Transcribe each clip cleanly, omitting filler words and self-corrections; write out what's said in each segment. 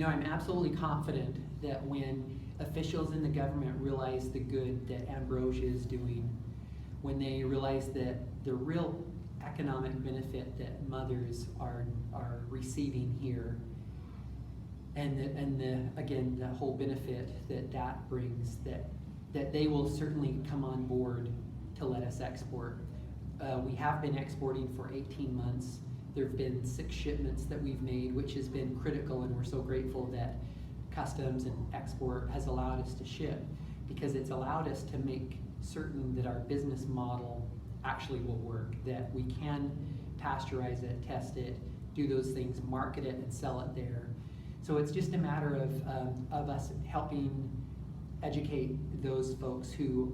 I'm absolutely confident that when officials in the government realize the good that Ambrosia is doing, when they realize that the real economic benefit that mothers are receiving here, and the whole benefit that brings, that they will certainly come on board to let us export. We have been exporting for 18 months. There have been 6 shipments that we've made, which has been critical, and we're so grateful that Customs and Export has allowed us to ship, because it's allowed us to make certain that our business model actually will work, that we can pasteurize it, test it, do those things, market it, and sell it there. So it's just a matter of us helping educate those folks who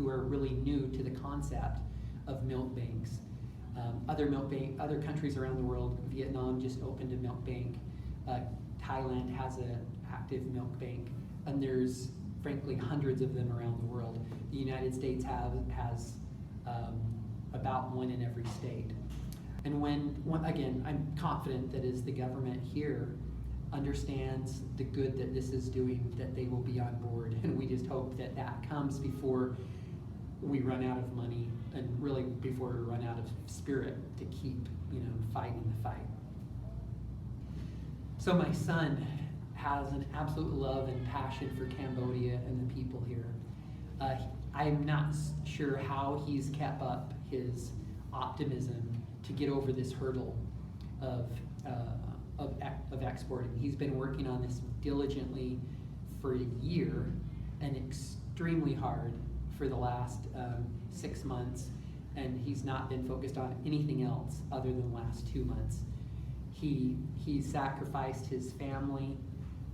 are really new to the concept of milk banks. Other countries around the world, Vietnam just opened a milk bank. Thailand has an active milk bank, and there's frankly hundreds of them around the world. The United States has about 1 in every state. And again, I'm confident that as the government here understands the good that this is doing, that they will be on board. And we just hope that that comes before we run out of money, and really before we run out of spirit to keep, fighting the fight. So my son has an absolute love and passion for Cambodia and the people here. I'm not sure how he's kept up his optimism to get over this hurdle of exporting. He's been working on this diligently for a year and extremely hard for the last 6 months, and he's not been focused on anything else other than the last 2 months. He sacrificed his family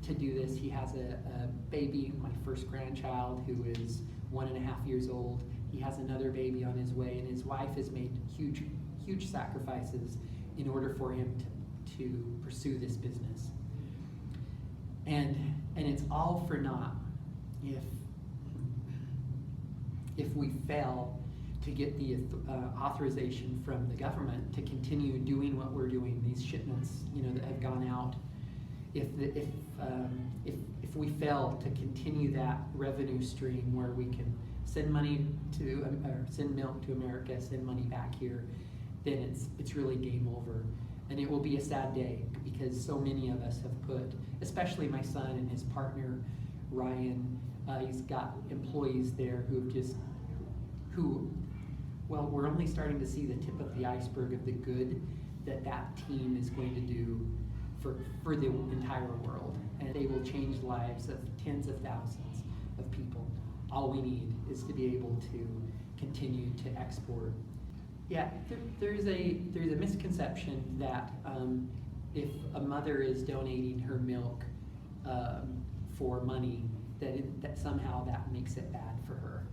to do this. He has a baby, my first grandchild, who is 1.5 years old. He has another baby on his way, and his wife has made huge sacrifices in order for him to pursue this business. And it's all for naught if we fail to get the authorization from the government to continue doing what we're doing, these shipments, that have gone out. If we fail to continue that revenue stream where we can send money to, or send milk to America, send money back here, then it's really game over. And it will be a sad day, because so many of us have put, especially my son and his partner, Ryan, he's got employees there we're only starting to see the tip of the iceberg of the good that team is going to do for the entire world. And they will change the lives of tens of thousands of people. All we need is to be able to continue to export. Yeah, there's a misconception that if a mother is donating her milk for money, that somehow that makes it bad for her.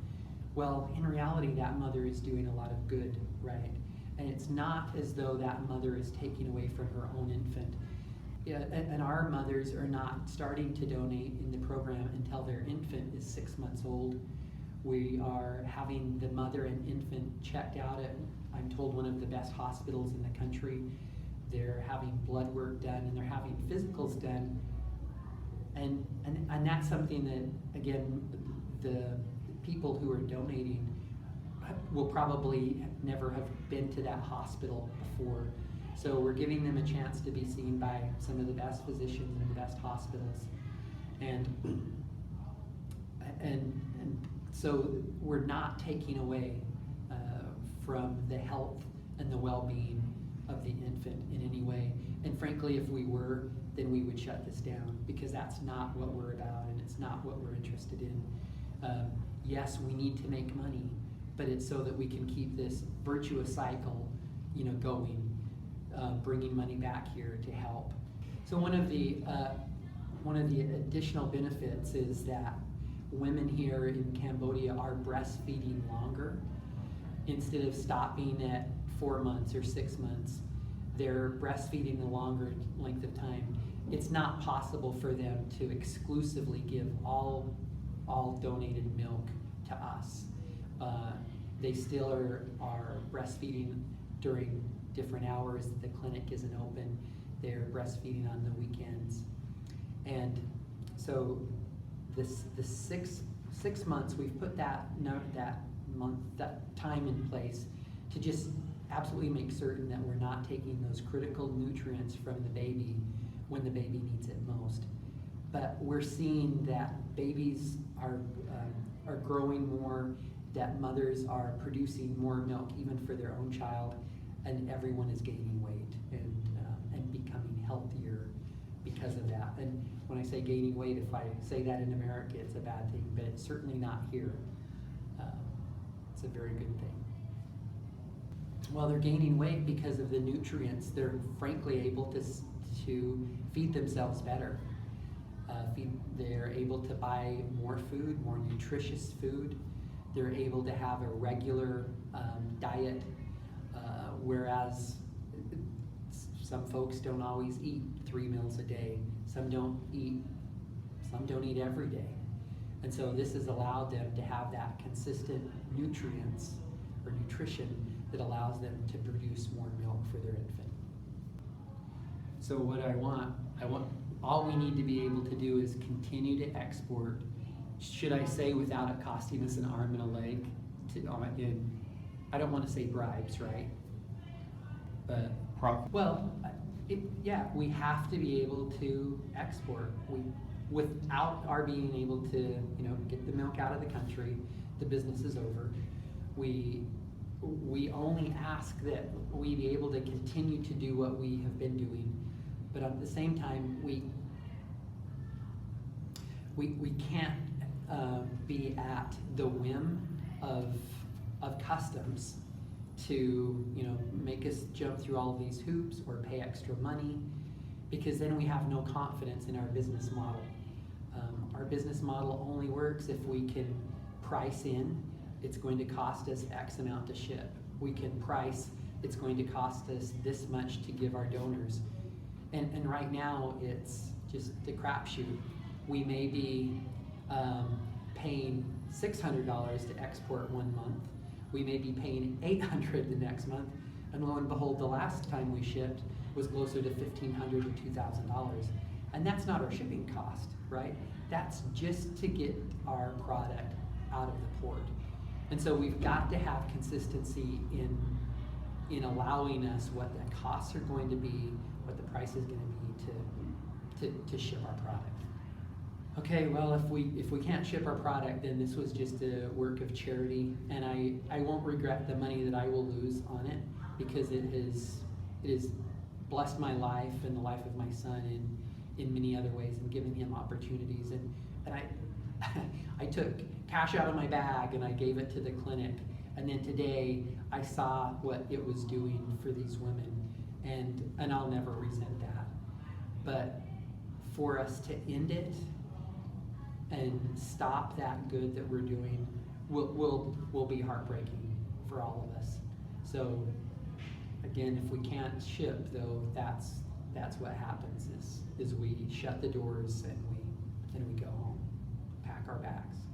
Well, in reality, that mother is doing a lot of good, right? And it's not as though that mother is taking away from her own infant. Yeah, and our mothers are not starting to donate in the program until their infant is 6 months old. We are having the mother and infant checked out at, I'm told, one of the best hospitals in the country. They're having blood work done, and they're having physicals done. And that's something that, again, the people who are donating will probably never have been to that hospital before. So we're giving them a chance to be seen by some of the best physicians in the best hospitals. And so we're not taking away from the health and the well-being of the infant in any way. And frankly, if we were, then we would shut this down, because that's not what we're about, and it's not what we're interested in. Yes, we need to make money, but it's so that we can keep this virtuous cycle, going, bringing money back here to help. So one of the additional benefits is that women here in Cambodia are breastfeeding longer. Instead of stopping at 4 months or 6 months, they're breastfeeding a longer length of time. It's not possible for them to exclusively give all donated milk to us. They still are breastfeeding during different hours that the clinic isn't open. They're breastfeeding on the weekends. And so the six months, we've put that time in place to just absolutely make certain that we're not taking those critical nutrients from the baby when the baby needs it most. But we're seeing that babies are growing more, that mothers are producing more milk even for their own child, and everyone is gaining weight and becoming healthier because of that. And when I say gaining weight, if I say that in America, it's a bad thing, but it's certainly not here. It's a very good thing. Well, they're gaining weight because of the nutrients. They're frankly able to feed themselves better. They're able to buy more food, more nutritious food. They're able to have a regular diet, whereas some folks don't always eat 3 meals a day. Some don't eat every day. And so this has allowed them to have that consistent nutrients or nutrition that allows them to produce more milk for their infant. So what I want all we need to be able to do is continue to export. Should I say without it costing us an arm and a leg? I don't want to say bribes, right? But Profit. well, we have to be able to export. Without our being able to, get the milk out of the country, the business is over. We only ask that we be able to continue to do what we have been doing, but at the same time, we can't be at the whim of customs to make us jump through all of these hoops or pay extra money, because then we have no confidence in our business model. Our business model only works if we can price in, it's going to cost us X amount to ship. We can price, it's going to cost us this much to give our donors. And right now, it's just a crapshoot. We may be paying $600 to export one month. We may be paying $800 the next month. And lo and behold, the last time we shipped was closer to $1,500 to $2,000. And that's not our shipping cost, right? That's just to get our product out of the port. And so we've got to have consistency in allowing us what the costs are going to be, what the price is going to be to ship our product. Okay, well, if we can't ship our product, then this was just a work of charity, and I won't regret the money that I will lose on it, because it has blessed my life and the life of my son in many other ways, and given him opportunities. And I took cash out of my bag and I gave it to the clinic, and then today I saw what it was doing for these women, and I'll never resent that. But for us to end it and stop that good that we're doing will be heartbreaking for all of us. So again, if we can't ship, though, that's what happens is we shut the doors and we go home, pack our bags.